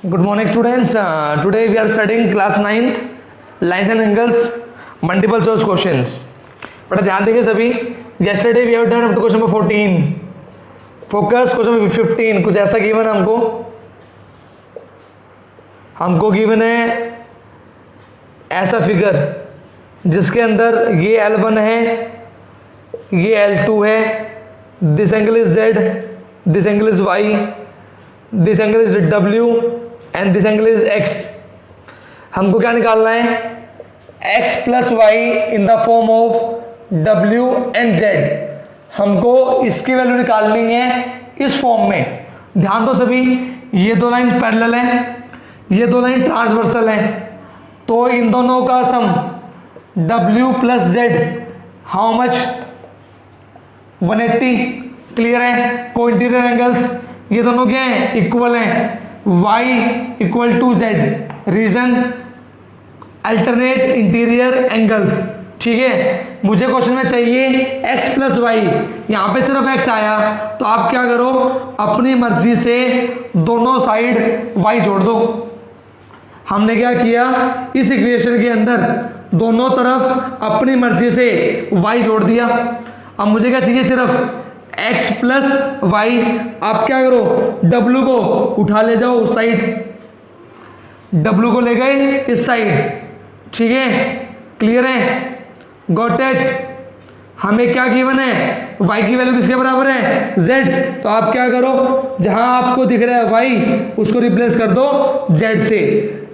Good morning, students. Today we are studying class 9th lines and angles multiple choice questions. बड़ा ध्यान देंगे सभी. Yesterday we have done up to question number 14. Focus question number 15. कुछ ऐसा given है हमको given है ऐसा फिगर जिसके अंदर ये L1 है, ये L2 है, this angle is Z, this angle is Y, this angle is W and this angle is X. हमको क्या निकालना है? X plus y in the form of W and Z. हमको इसकी वैल्यू निकालनी है इस फॉर्म में. ध्यान दो सभी, ये दो लाइन पैरेलल हैं, ये दो लाइन ट्रांसवर्सल हैं, तो इन दोनों का सम W plus Z how much? 180. Clear है? को इंटीरियर एंगल्स ये दोनों क्या हैं? इक्वल हैं. y equal to Z. Reason alternate interior angles. ठीक है, मुझे क्वेश्चन में चाहिए x प्लस वाई. यहाँ पे सिर्फ x आया तो आप क्या करो, अपनी मर्जी से दोनों साइड y जोड़ दो. हमने क्या किया, इस इक्वेशन के अंदर दोनों तरफ अपनी मर्जी से y जोड़ दिया. अब मुझे क्या चाहिए? सिर्फ x प्लस वाई. आप क्या करो, w को उठा ले जाओ उस साइड, w को ले गए इस साइड. ठीक है, क्लियर है? Got it? हमें क्या गिवन है? y की वैल्यू किसके बराबर है? z. तो आप क्या करो, जहां आपको दिख रहा है y उसको रिप्लेस कर दो z से.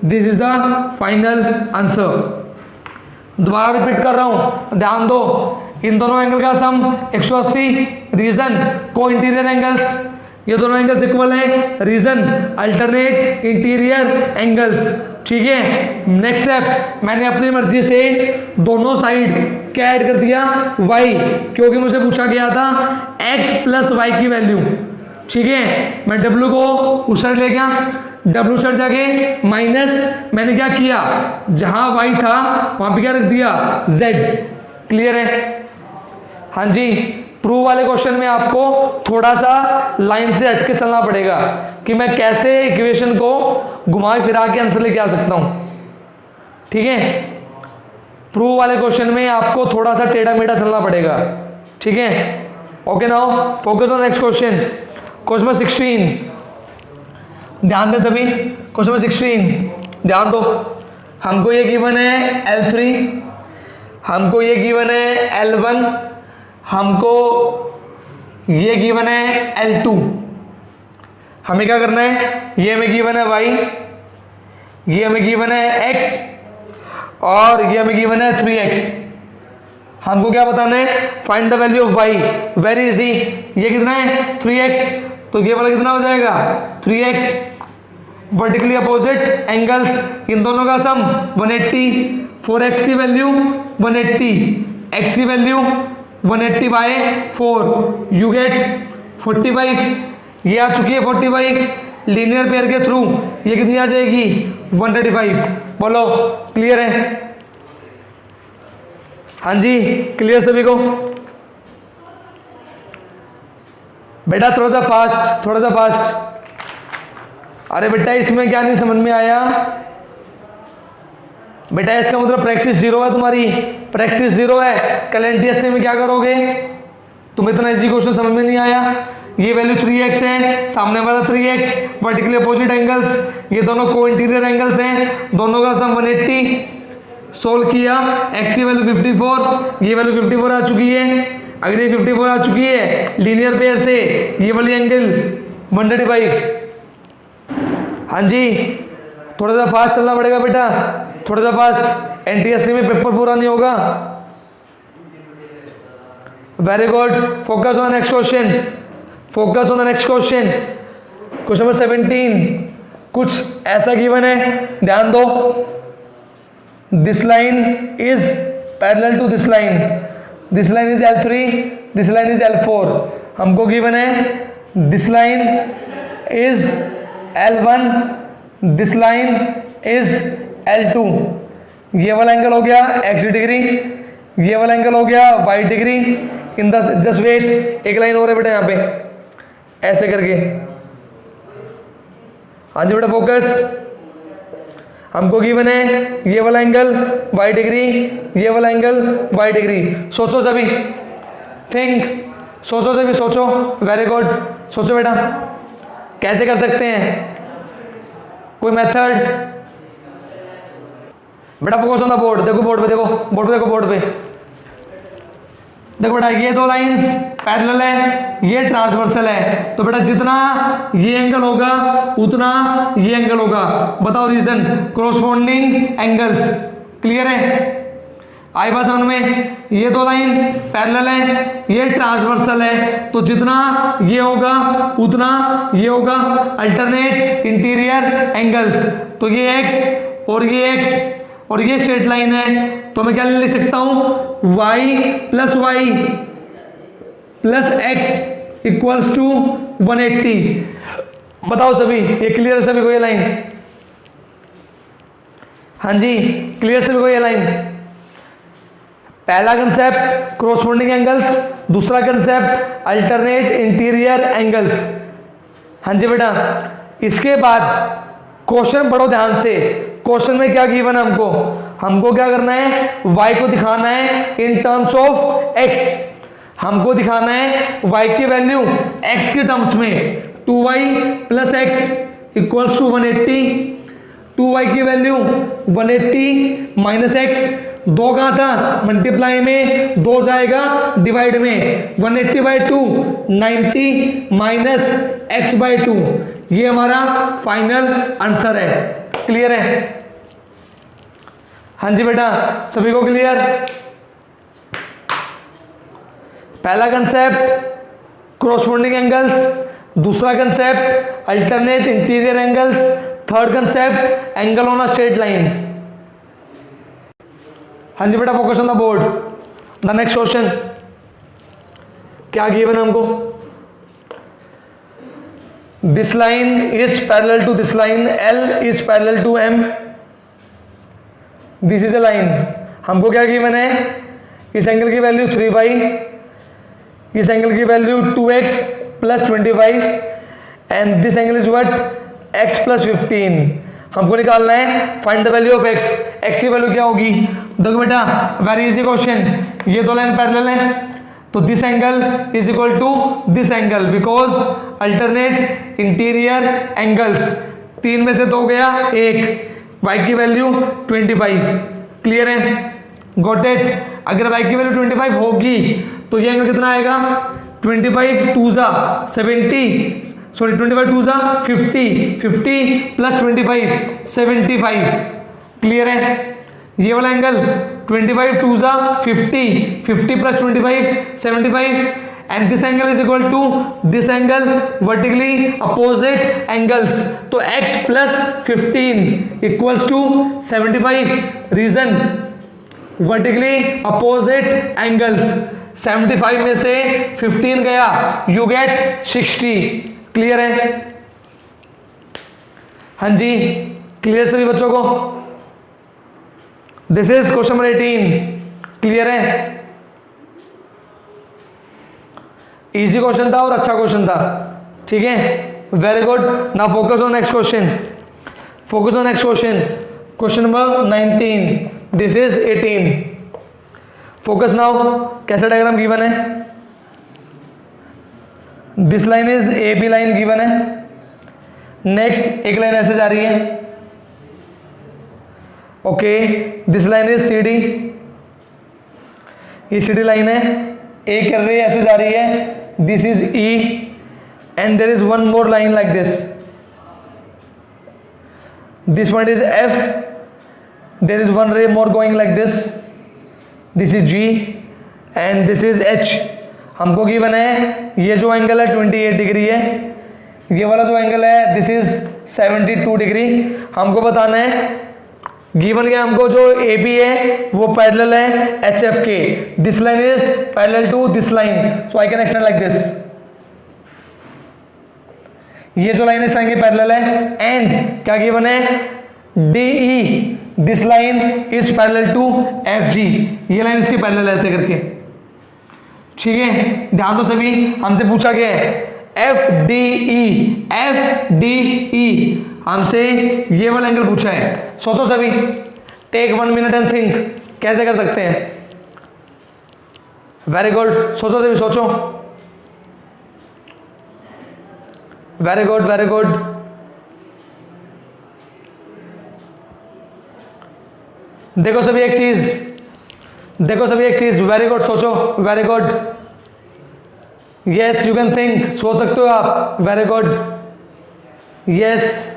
This is the final answer. दोबारा रिपीट कर रहा हूं, ध्यान दो. इन दोनों एंगल का sum 180. Reason co interior angles, ये दोनों एंगल्स इक्वल हैं. Reason alternate interior angles. ठीक है, नेक्स्ट स्टेप, मैंने अपनी मर्जी से दोनों साइड क्या ऐड कर दिया? y, क्योंकि मुझे पूछा गया था x प्लस वाई की वैल्यू. ठीक है, मैं w को उस साइड ले गया, w साइड जाके माइनस, मैंने क्या किया, जहां y था वहां पे क्या रख दिया? z. क्लियर है? हाँ जी. प्रूव वाले क्वेश्चन में आपको थोड़ा सा लाइन से हटके चलना पड़ेगा कि मैं कैसे इक्वेशन को घुमा फिरा के आंसर लेके आ सकता हूं. ठीक है, प्रूव वाले क्वेश्चन में आपको थोड़ा सा टेढ़ा मेढ़ा चलना पड़ेगा. ठीक है, okay. Now focus on next question. Question number 16. ध्यान दें सभी, क्वेश्चन नंबर 16 ध्यान दो. हमको ये गिवन है L3, हमको ये गिवन है L1, हमको ये गिवन है L2. हमें क्या करना है? ये हमें गिवन है y, ये हमें गिवन है x और ये हमें गिवन है 3x. हमको क्या बताना है? Find the value of y. Very easy. ये कितना है? 3x. तो ये वाला कितना हो जाएगा? 3x. वर्टिकली अपोजिट एंगल्स, इन दोनों का सम 180. 4x की वैल्यू 180, x की वैल्यू 180 बाय 4, यू गेट 45. ये आ चुकी है 45. लीनियर पेयर के थ्रू ये कितनी आ जाएगी? 135. बोलो, क्लियर है? हाँ जी, क्लियर सभी को? बेटा थोड़ा सा फास्ट, थोड़ा सा फास्ट. अरे बेटा इसमें क्या नहीं समझ में आया? बेटा इसका मतलब प्रैक्टिस 0 है तुम्हारी, प्रैक्टिस 0 है. कल एनटीएससी में क्या करोगे? तुम्हें इतना इजी क्वेश्चन समझ में नहीं आया. ये वैल्यू 3x है, सामने वाला 3x, वर्टिकली अपोजिट एंगल्स, ये दोनों को इंटीरियर एंगल्स हैं, दोनों का सम 180. सोल्व किया, x की वैल्यू 54, ये वैल्यू 54 आ चुकी है. अगर ये 54 आ चुकी है लीनियर पेयर से, ये वाली एंगल 135. हाँ जी, थोड़ा सा फास्ट चलना पड़ेगा बेटा, थोड़ा सा फास्ट. एनटीएससी में पेपर पूरा नहीं होगा. Very good. Focus on next question, focus on the next question. Question number 17. कुछ ऐसा गिवन है, ध्यान दो. This line is parallel to this line, this line is L3, this line is L4. हमको गिवन है this line is L1, this line is L2. ये वाला angle हो गया x डिग्री, ये वाला एंगल हो गया y degree. In the just wait, एक लाइन हो रहा है बेटा यहाँ पे ऐसे करके. हाँ जी बेटा फोकस। हमको गिवन है ये वाला एंगल y डिग्री, ये वाला एंगल y डिग्री। सोचो सभी, थिंक, सोचो सभी, सोचो। वेरी गुड, सोचो बेटा कैसे कर सकते हैं, कोई मेथड। बेटा फोकस ऑन द बोर्ड, देखो बोर्ड पे, देखो बोर्ड पे, देखो बोर्ड पे, देखो बेटा ये दो लाइंस पैरेलल है, ये ट्रांसवर्सल है, तो बेटा जितना ये एंगल होगा उतना ये एंगल होगा। बताओ रीजन, कोरोस्पोंडिंग एंगल्स। क्लियर है, आई बात समझ में। ये दो लाइन पैरेलल है, ये ट्रांसवर्सल है, तो जितना ये होगा उतना ये होगा। अल्टरनेट इंटीरियर एंगल्स, तो ये x और ये x और ये स्ट्रेट लाइन है, तो मैं क्या लिख सकता हूं, y plus y plus x equals to 180। बताओ सभी, ये क्लियर है सभी को ये लाइन? हाँ जी क्लियर सभी को ये लाइन? पहला कंसेप्ट कोरोस्पोंडिंग एंगल्स, दूसरा कंसेप्ट अल्टरनेट इंटीरियर एंगल्स। हाँ जी बेटा, इसके बाद क्वेश्चन पढ़ो ध्यान से। क्वेश्चन में क्या गिवन है हमको क्या करना है, y को दिखाना है इन टर्म्स ऑफ x। हमको दिखाना है y की वैल्यू x के टर्म्स में, 2y plus x equals to 180। 2y की वैल्यू 180 माइनस एक्स, दो कहाँ था, मल्टीप्लाई में, दो जाएगा डिवाइड में, 180/2 90 माइनस x/2, ये हमारा फाइनल आंसर है। क्लियर है? हाँ जी बेटा सभी को क्लियर? पहला कंसेप्ट कोरोस्पोंडिंग एंगल्स, दूसरा concept alternate interior angles, third concept angle on a straight line. हाँ जी बेटा focus on the board. The next question क्या गिवन है हमको, this line is parallel to this line, L is parallel to M, this is a line. हमको क्या given है, इस एंगल की वैल्यू 3y, इस एंगल की value 2x plus 25 and this angle is what, x plus 15। हमको निकालना है find the value of x। x की वैल्यू क्या होगी, देखो बेटा वेरी इजी क्वेश्चन, ये दो लाइन पैरेलल है, तो this angle is equal to this angle because alternate interior angles. तीन में से दो गया एक, y की वैल्यू 25। क्लियर है, गॉट इट? अगर y की वैल्यू 25 होगी तो ये एंगल कितना आएगा, 25 2 जा 70, सॉरी 25 2 जा 50, 50 प्लस 25 75। क्लियर है? ये वाला एंगल 25 2 जा 50, 50 plus 25 75 and this angle is equal to this angle, vertically opposite angles, तो x plus 15 equals to 75। Reason, vertically opposite angles, 75 में से 15 गया, यू गेट 60। क्लियर है? हाँ जी क्लियर सभी बच्चों को? This is question number 18। Clear है? इजी क्वेश्चन था और अच्छा क्वेश्चन था, ठीक है, very good. Now focus on next question, focus on next question, question number 19, this is 18। Focus now, कैसा डायग्राम गिवन है, this line is A B line given है, नेक्स्ट एक लाइन ऐसे जा रही है, okay, this line is C D, ये C D line है, ए कर रही है ऐसे जा रही है, this is E and there is one more line like this one is F, there is one ray more going like this is G and this is H। हमको given है ये जो एंगल है 28 डिग्री है, ये वाला जो angle है दिस इज 72 डिग्री। हमको बताना है गिवन गया हमको जो ए बी है वो पैरेलल है एच एफ के, this line is parallel to this line, so I can extend like this. ये जो लाइन इस लाइन की पैरेलल है एंड क्या गिवन है, D E, this line is parallel to F G, ये लाइन इसकी पैरेलल है ऐसे करके, ठीक है। ध्यान दो सभी, हमसे पूछा गया है FDE हमसे ये वाला एंगल पूछा है। सोचो सभी, टेक 1 मिनट एंड थिंक, कैसे कर सकते हैं। वेरी गुड, सोचो सभी, सोचो। Very good, very good. देखो सभी एक चीज, देखो सभी एक चीज, वेरी गुड, सोचो, very good. Yes you can think, सोच सकते हो आप, वेरी गुड, यस।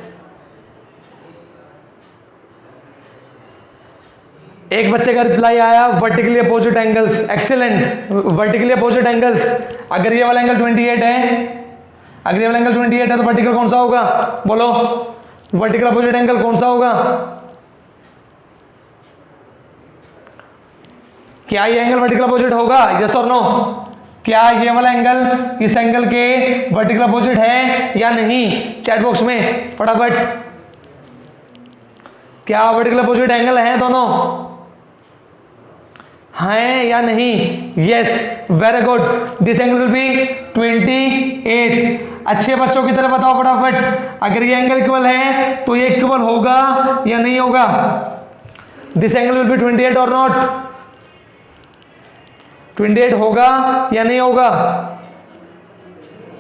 एक बच्चे का रिप्लाई आया, vertically opposite angles, excellent, vertically opposite angles. अगर ये वाला एंगल 28 है, अगर ये वाला एंगल 28 है तो वर्टिकल कौन सा होगा, बोलो, वर्टिकल अपोजिट एंगल कौन सा होगा। क्या ये एंगल वर्टिकल अपोजिट होगा, यस और नो। क्या ये वाला एंगल इस एंगल के वर्टिकल अपोजिट है या नहीं, चैट बॉक्स में फटाफट। क्या वर्टिकल अपोजिट एंगल है दोनों, हैं या नहीं, yes, very good. This angle will be 28। अच्छे बच्चों की तरह बताओ फटाफट, अगर ये एंगल इक्वल है तो ये इक्वल होगा या नहीं होगा। दिस एंगल विल बी 28 और नॉट, 28 होगा या नहीं होगा,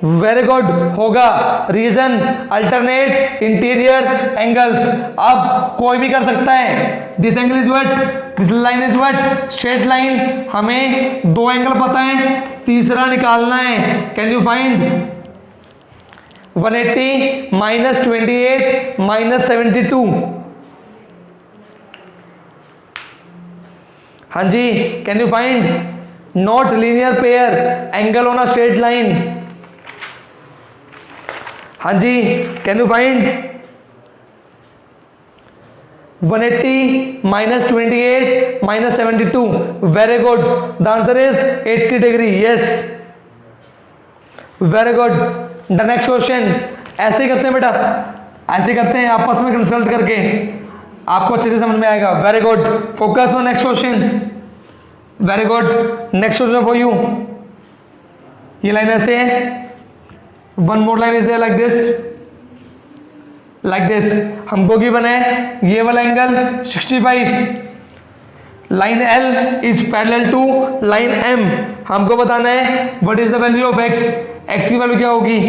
वेरी गुड, होगा। Reason, alternate interior angles. अब कोई भी कर सकता है। This angle is what, this line is what, straight line. हमें दो एंगल पता है, तीसरा निकालना है। Can you find 180 minus 28 minus 72। हाँ जी, can you find not linear pair, angle on a straight line. हाँ जी, can you find 180 minus 28 minus 72, very good. The answer is 80 degree, yes, very good. The next question, ऐसे ही करते हैं बेटा, ऐसे करते हैं आपस में कंसल्ट करके, आपको अच्छे से समझ में आएगा। Very good, focus on next question, very good. Next question for you, ये लाइन ऐसे है, one more line is there like this, like this. हमको गिवन है ये वाला angle 65, line L is parallel to line M। हमको बताना है what is the value of x, x की वैल्यू क्या होगी,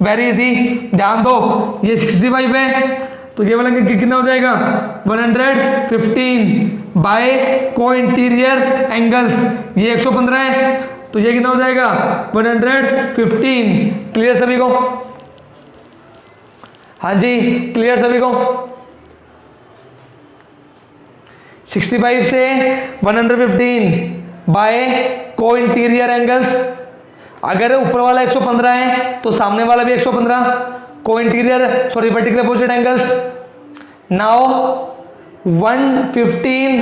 वेरी इजी। ध्यान दो, ये 65 है तो ये वाला एंगल कितना हो जाएगा, 115 बाय को इंटीरियर एंगल्स। ये 115 है तो ये कितना हो जाएगा, 115। क्लियर सभी को, हाँ जी, क्लियर सभी को। 65 से 115 बाय को इंटीरियर एंगल्स। अगर ऊपर वाला 115 है तो सामने वाला भी 115, को interior sorry vertical opposite angles. Now 115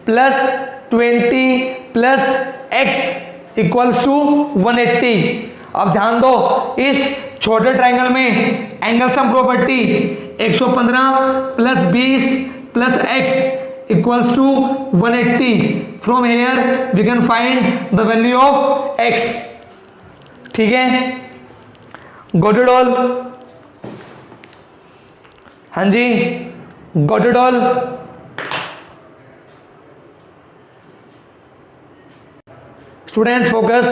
plus 20 plus x equals to 180। अब ध्यान दो, इस छोटे ट्राइंगल में angle sum property 115 plus 20 plus x equals to 180। From here we can find the value of x। ठीक है, गॉट इट ऑल, हाँ जी, got it all. Students focus,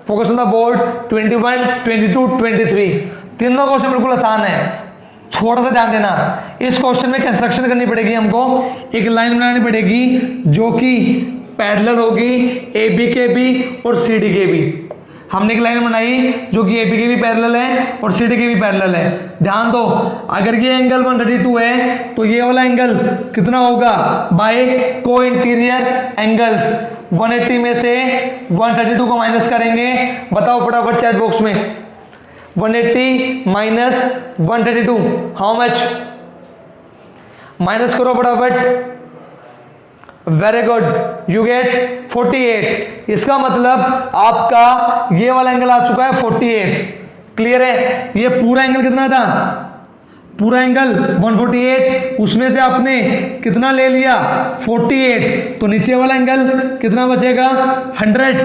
focus on the board. 21, 22, 23 तीनों क्वेश्चन बिल्कुल आसान है, थोड़ा सा ध्यान देना। इस क्वेश्चन में कंस्ट्रक्शन करनी पड़ेगी, हमको एक लाइन बनानी पड़ेगी जो कि पैरेलल होगी ए बी के बी और सी डी के बी। हमने एक लाइन बनाई जो कि ए बी के भी पैरेलल है और सी डी के भी पैरेलल है। ध्यान दो, अगर ये एंगल 132 है तो ये वाला एंगल कितना होगा, बाय को इंटीरियर एंगल्स। 180 में से 132 को माइनस करेंगे, बताओ फटाफट चैट बॉक्स में। 180 माइनस 132 हाउ मच, माइनस करो फटाफट। Very good, you gate 48। इसका मतलब आपका ये वाला एंगल आ चुका है 48। क्लियर है, ये पूरा एंगल कितना था, पूरा एंगल 148, उसमें से आपने कितना ले लिया 48, तो नीचे वाला एंगल कितना बचेगा 100।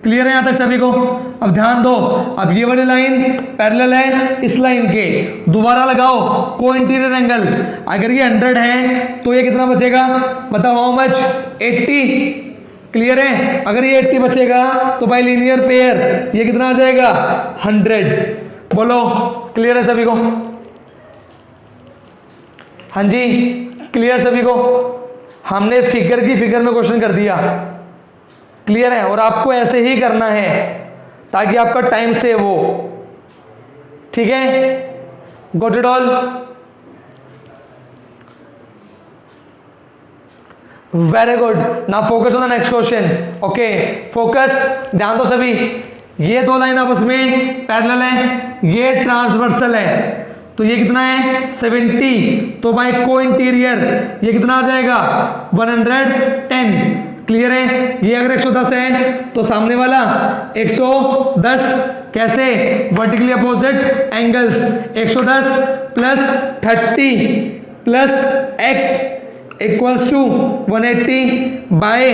क्लियर है यहाँ तक सभी को? अब ध्यान दो, अब ये वाली लाइन पैरेलल है इस लाइन के, दोबारा लगाओ को इंटीरियर एंगल। अगर ये 100 है तो ये कितना बचेगा, बताओ हाउ मच, 80। क्लियर है? अगर ये 80 बचेगा तो बाय लीनियर पेयर ये कितना आ जाएगा, 100। बोलो क्लियर है सभी को? हाँ जी क्लियर सभी को? हमने फिगर की फिगर में क्वेश्चन कर दिया। क्लियर है? और आपको ऐसे ही करना है ताकि आपका टाइम सेव हो। ठीक है, got it all? Very good. Now focus on the next question. Okay focus, ध्यान दो सभी। ये दो लाइन आपस में पैरेलल है, ये ट्रांसवर्सल है, तो ये कितना है 70, तो बाय को इंटीरियर ये कितना आ जाएगा 110। क्लियर है? ये अगर 110 है तो सामने वाला 110, कैसे, vertically opposite angles, 110 plus 30 plus x equals to 180 by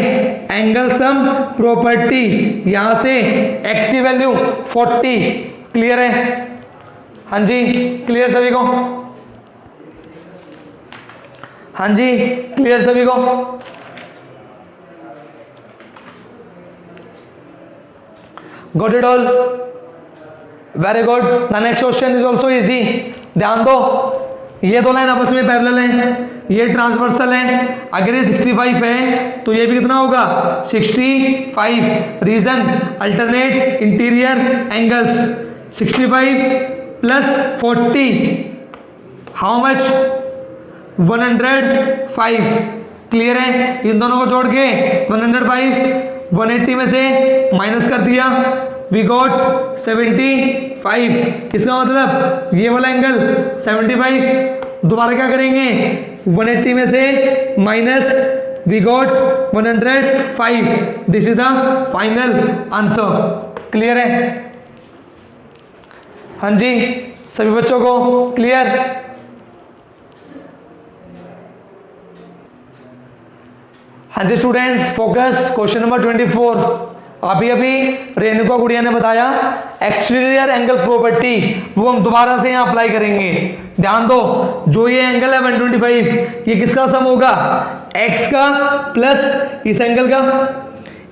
angle sum property, यहां से x की वैल्यू 40। क्लियर है? हाँ जी क्लियर सभी को? हाँ जी क्लियर सभी को? Got it all? Very good. The next question is also easy. ध्यान दो, ये दो लाइन आपस में पैरेलल है, ये ट्रांसवर्सल है। अगर ये 65 है तो ये भी कितना होगा 65। Reason alternate interior angles, 65 plus 40 how much 105। Clear है? इन दोनों को जोड़ के 105 180 में से माइनस कर दिया, वी गॉट 75। इसका मतलब ये वाला एंगल 75। दोबारा क्या करेंगे, 180 में से minus, we got 105। This is the final answer. Clear है? हाँ जी सभी बच्चों को क्लियर? हाँ जी स्टूडेंट्स फोकस, क्वेश्चन नंबर 24। अभी रेणुका गुड़िया ने बताया एक्सटीरियर एंगल प्रॉपर्टी, वो हम दोबारा से यहाँ अप्लाई करेंगे। ध्यान दो, जो ये एंगल है 125, ये किसका सम होगा, x का प्लस इस एंगल का।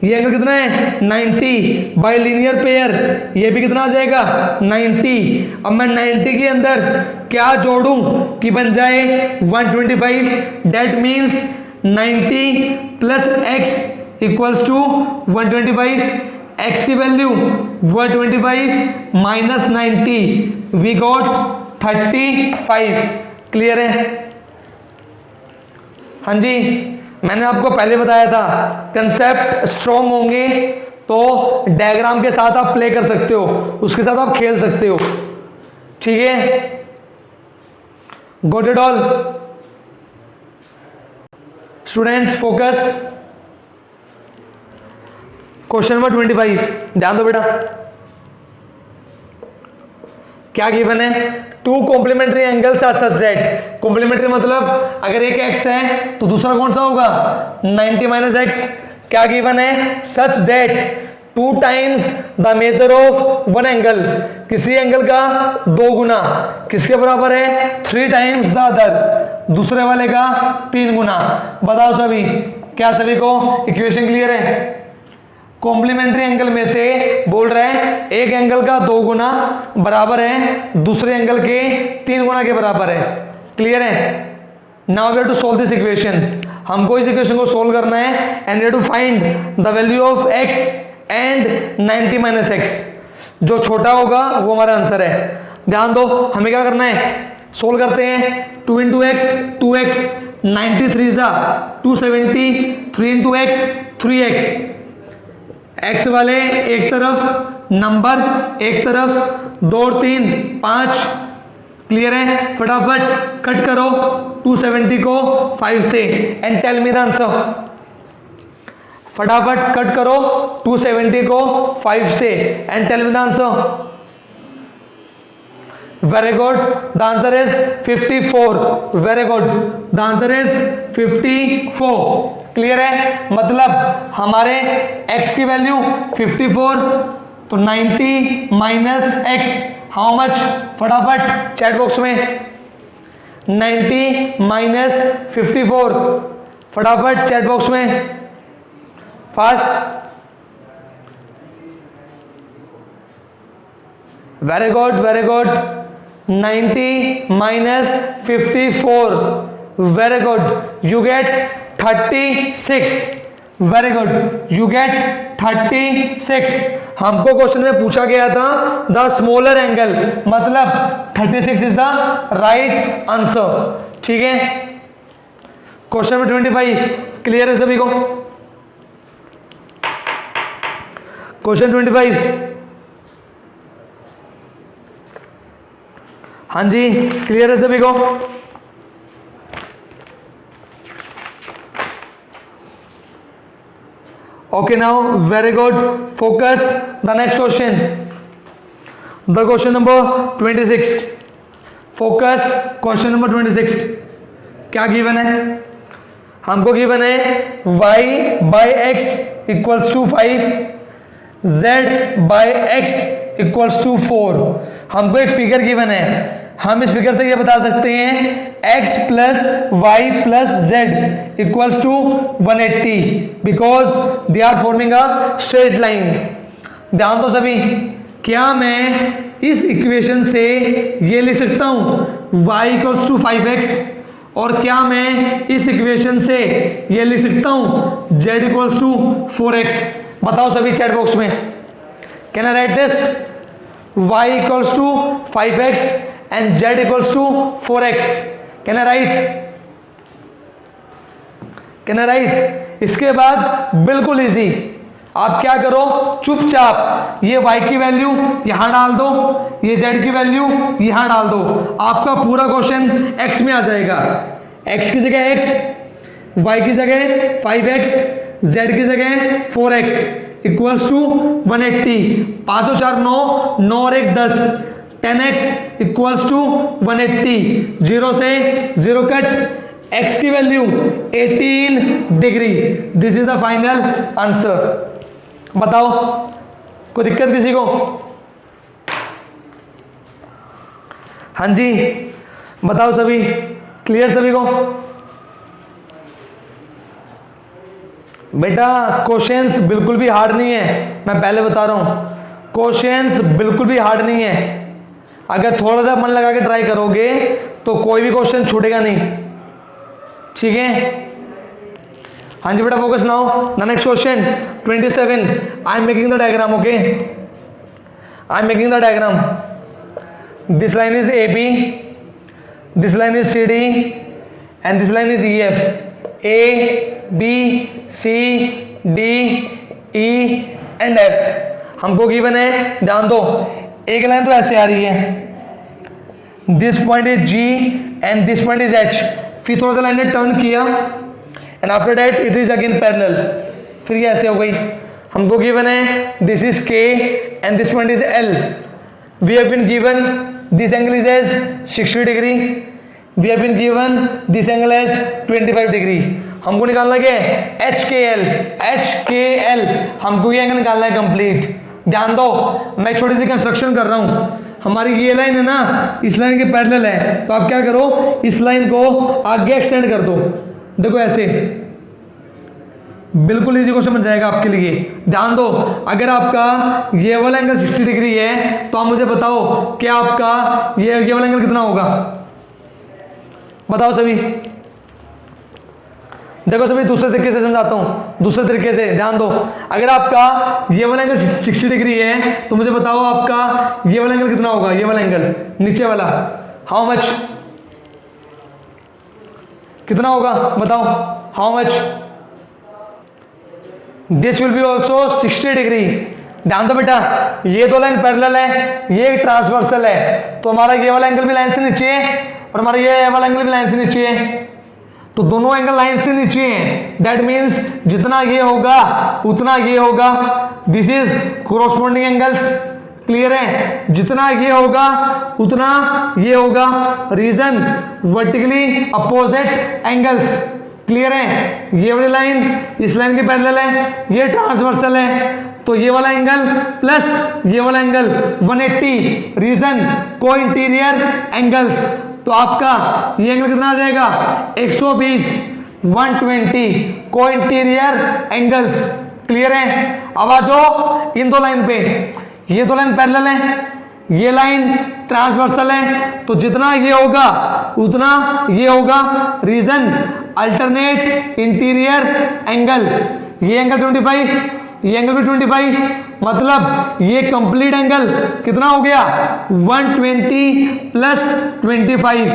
ये एंगल कितना है 90 बाय लीनियर पेयर, ये भी कितना आ जाएगा 90। अब मैं 90 के अंदर क्या जोड़ूं कि बन जाए 125, that means 90 plus x equals to 125। x की value 125 minus 90, we got 35। Clear है? हाँ जी, मैंने आपको पहले बताया था कंसेप्ट स्ट्रॉन्ग होंगे तो डायग्राम के साथ आप प्ले कर सकते हो, उसके साथ आप खेल सकते हो। ठीक है, got it all? Students focus, question number 25। ध्यान दो बेटा, क्या गिवन है, two complementary angles are such that. Complementary मतलब अगर एक x है तो दूसरा कौन सा होगा 90 माइनस एक्स। क्या गिवन है, such that two times the measure of one angle, किसी एंगल का दो गुना किसके बराबर है 3 टाइम्स द अदर, दूसरे वाले का 3 गुना। बताओ सभी, क्या सभी को इक्वेशन क्लियर है? कॉम्प्लीमेंट्री एंगल में से बोल रहे हैं एक एंगल का 2 गुना बराबर है दूसरे एंगल के 3 गुना के बराबर है। क्लियर है? Now we have to solve this equation. हमको इस इक्वेशन को सोल्व करना है and we have to find the value of x and 90 minus x. जो छोटा होगा वो हमारा आंसर है। ध्यान दो, हमें क्या करना है, सोल्व करते हैं। 2 इंटू एक्स 2x, 93 ज़ा 270, 3 इंटू एक्स 3x। x वाले एक तरफ नंबर, एक तरफ 2 और 3 5। क्लियर है? फटाफट कट करो 270 को 5 से and tell me the answer. फटाफट कट करो 270 को 5 से and tell me the answer. Very good, the answer is 54। Very good, the answer is 54। Clear है, मतलब हमारे x की वैल्यू 54, तो 90 माइनस x हाउ मच, फटाफट चैट बॉक्स में 90 माइनस 54, फटाफट चैट बॉक्स में fast, very good very good, 90 minus 54, very good, you gate 36, very good, you gate 36। हमको क्वेश्चन में पूछा गया था द स्मॉलर एंगल, मतलब 36 इज द राइट आंसर, ठीक है। क्वेश्चन नंबर 25 क्लियर है सभी को? क्वेश्चन 25, हाँ जी क्लियर है सभी को? Okay, now very good. Focus. The next question. The question number 26. Focus. Question number 26. क्या गिवन है? हमको गिवन है y by x equals to 5, z by x equals to 4. हमको एक फिगर गिवन है, हम इस फिगर से ये बता सकते हैं x plus y plus z equals to 180 because they are forming a straight line. ध्यान दो सभी, क्या मैं इस इक्वेशन से ये लिख सकता हूं y इक्वल्स टू 5x, और क्या मैं इस इक्वेशन से ये लिख सकता हूं z इक्वल्स टू 4x? बताओ सभी चैट बॉक्स में, can I write this y equals to 5x and z equals to 4x? Can I write? Can I write? इसके बाद बिल्कुल इजी, आप क्या करो, चुपचाप ये y की वैल्यू यहां डाल दो, ये z की वैल्यू यहां डाल दो, आपका पूरा क्वेश्चन x में आ जाएगा। x की जगह x, y की जगह 5x, z की जगह 4x इक्वल्स टू 180। 5 और 4 9, 9 और 1 10, 10x इक्वल्स टू 180, 0 से 0 कट, x की value 18 degree. This is the final answer. बताओ कोई दिक्कत किसी को? हाँ जी बताओ सभी, क्लियर सभी को? बेटा क्वेश्चंस बिल्कुल भी हार्ड नहीं है, मैं पहले बता रहा हूं, क्वेश्चंस बिल्कुल भी हार्ड नहीं है। अगर थोड़ा सा मन लगा के ट्राई करोगे तो कोई भी क्वेश्चन छूटेगा नहीं, ठीक है? हाँ जी बेटा focus now. The next question 27, I am making the diagram, okay? I am making the diagram. This line is A B, this line is C D and this line is E F. A B C D E and F हमको given है, ध्यान दो। एक line तो ऐसे आ रही है, this point is G and this point is H, फिर थोड़ा सा लाइन ने टर्न किया and after that it is again parallel, फिर ये ऐसे हो गई। हमको गिवन है this is K and this point is L, we have been given this angle is as 60 degree, we have been given this angle as 25 degree. हमको निकालना क्या है, एच के एल, हमको ये एंगल निकालना है कंप्लीट। ध्यान दो, मैं छोटी सी कंस्ट्रक्शन कर रहा हूं, हमारी ये लाइन है ना, इस लाइन के पैरेलल है, तो आप क्या करो, इस लाइन को आगे एक्सटेंड कर दो, देखो ऐसे, बिल्कुल इजी क्वेश्चन बन जाएगा आपके लिए। ध्यान दो, अगर आपका ये वाला एंगल 60 डिग्री है तो आप मुझे बताओ कि आपका ये वाला एंगल कितना होगा, बताओ सभी। देखो सभी दूसरे तरीके से समझाता हूं, दूसरे तरीके से ध्यान दो। अगर आपका ये वाला एंगल 60 डिग्री है तो मुझे बताओ आपका ये वाला एंगल कितना होगा, ये वाला एंगल नीचे वाला, हाउ मच, कितना होगा बताओ, how much? This will be also 60 degree. ध्यान दो बेटा, ये दो लाइन पैरेलल है, ये ट्रांसवर्सल है, तो हमारा ये वाला एंगल भी लाइन से नीचे है और हमारा ये वाला एंगल भी लाइन से नीचे है, तो दोनों एंगल लाइन से नीचे हैं। दैट मीन्स जितना ये होगा उतना ये होगा, this is corresponding angles. Clear है, जितना ये होगा उतना ये होगा, reason vertically opposite angles. Clear है? ये वाली लाइन इस लाइन के पैरेलल है, ये ट्रांसवर्सल है, तो ये वाला एंगल प्लस ये वाला angle 180, reason co interior angles. तो आपका ये एंगल कितना आ जाएगा? 120, 120 को इंटीरियर एंगल्स। क्लियर है? अब आ जाओ इन दो लाइन पे, ये दो लाइन पैरेलल है, ये लाइन ट्रांसवर्सल है, तो जितना ये होगा उतना ये होगा, रीजन अल्टरनेट इंटीरियर एंगल। ये एंगल 25, ये एंगल भी 25, मतलब ये कंप्लीट एंगल कितना हो गया? 120 प्लस 25,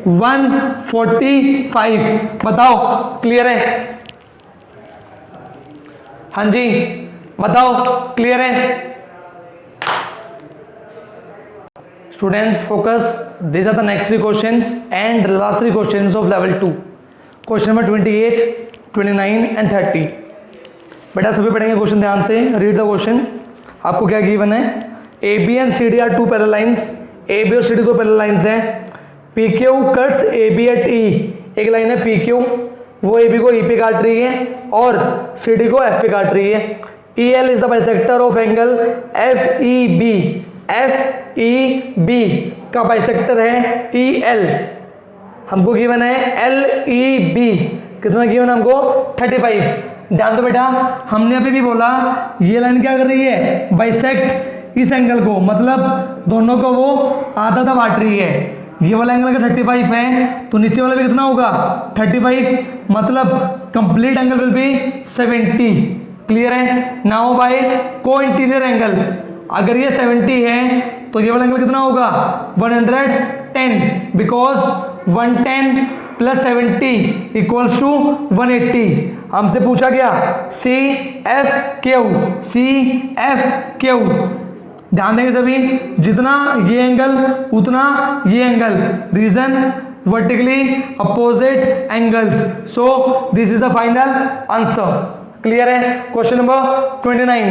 145। बताओ क्लियर है? हाँ जी बताओ क्लियर है? Students focus, these are the next 3 questions and last 3 questions of level 2. Question number 28, 29 and 30. बेटा सभी पढ़ेंगे क्वेश्चन ध्यान से, रीड द क्वेश्चन। आपको क्या गिवन है? A B and C D are two parallel lines, A B और C D दो पैरेलल लाइंस हैं। P Q cuts A B at E, एक लाइन है पी क्यू, वो ए बी को ई पे काट रही है और सी डी को एफ पे काट रही है। E L is the bisector of angle F E B, F E B का बाइसेक्टर है ई एल। हमको गिवन है एल ई बी, कितना गिवन हमको? 35। ध्यान दो बेटा, हमने अभी भी बोला ये लाइन क्या कर रही है? बाइसेक्ट इस एंगल को, मतलब दोनों को वो आधा आधा बांट रही है। ये वाला एंगल अगर 35 है तो नीचे वाला भी कितना होगा? 35, मतलब complete angle will be 70। Clear है? नाउ बाय को इंटीरियर एंगल, अगर ये 70 है तो ये वाला एंगल कितना होगा? 110, बिकॉज 110 प्लस 70 इक्वल्स टू 180। हमसे पूछा गया C F Q, C F Q. ध्यान देंगे सभी, जितना ये एंगल उतना ये angle, reason vertically opposite angles. So this is the final answer. Clear है? क्वेश्चन नंबर 29,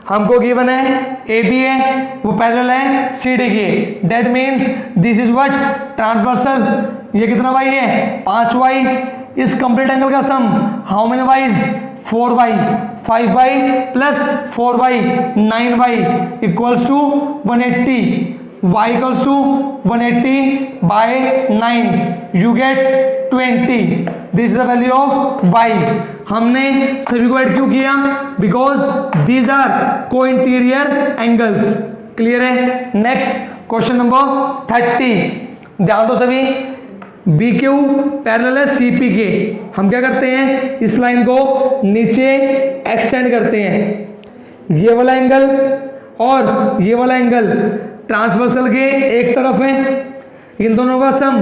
हमको गिवन है ए बी है, वो पैरेलल है सी डी के, that means this is what? Transversal. ये कितना वाई है? 5y। इस कंप्लीट एंगल का sum how many y's? 4y, 5y plus 4y 9y equals to 180, y equals to 180 by 9, you get 20। This is the value of y। हमने सभी को add क्यों किया? Because these are co interior angles. Clear है? Next question number 30, ध्यान दो सभी। B Q parallel है सी पी के, हम क्या करते हैं? इस लाइन को नीचे एक्सटेंड करते हैं। ये वाला एंगल और ये वाला एंगल ट्रांसवर्सल के एक तरफ है, इन दोनों का सम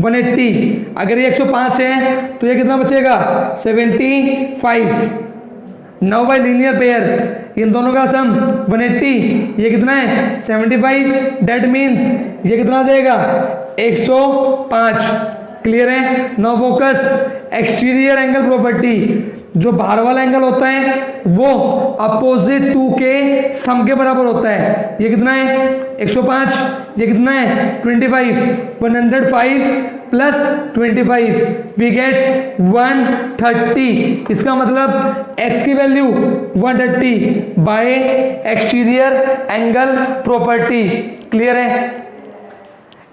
180। अगर ये 105 है तो ये कितना बचेगा? 75। नाउ बाय लीनियर पेयर, इन दोनों का सम 180, ये कितना है? 75। दैट मीन्स ये कितना आ जाएगा? 105। क्लियर है? Now focus, exterior angle property, जो बाहर वाला एंगल होता है वो अपोजिट टू के सम के बराबर होता है। ये कितना है? 105। ये कितना है? 25। 105 प्लस 25 वी गेट 130। इसका मतलब x की value 130 bye exterior angle property. Clear है?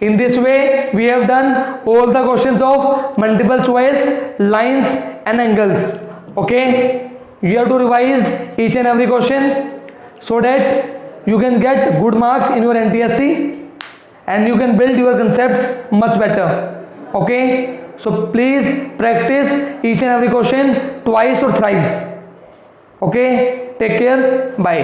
In this way we have done all the questions of multiple choice lines and angles. Okay, you have to revise each and every question so that you can get good marks in your NTSC and you can build your concepts much better. Okay, so please practice each and every question twice or thrice. Okay, take care, bye.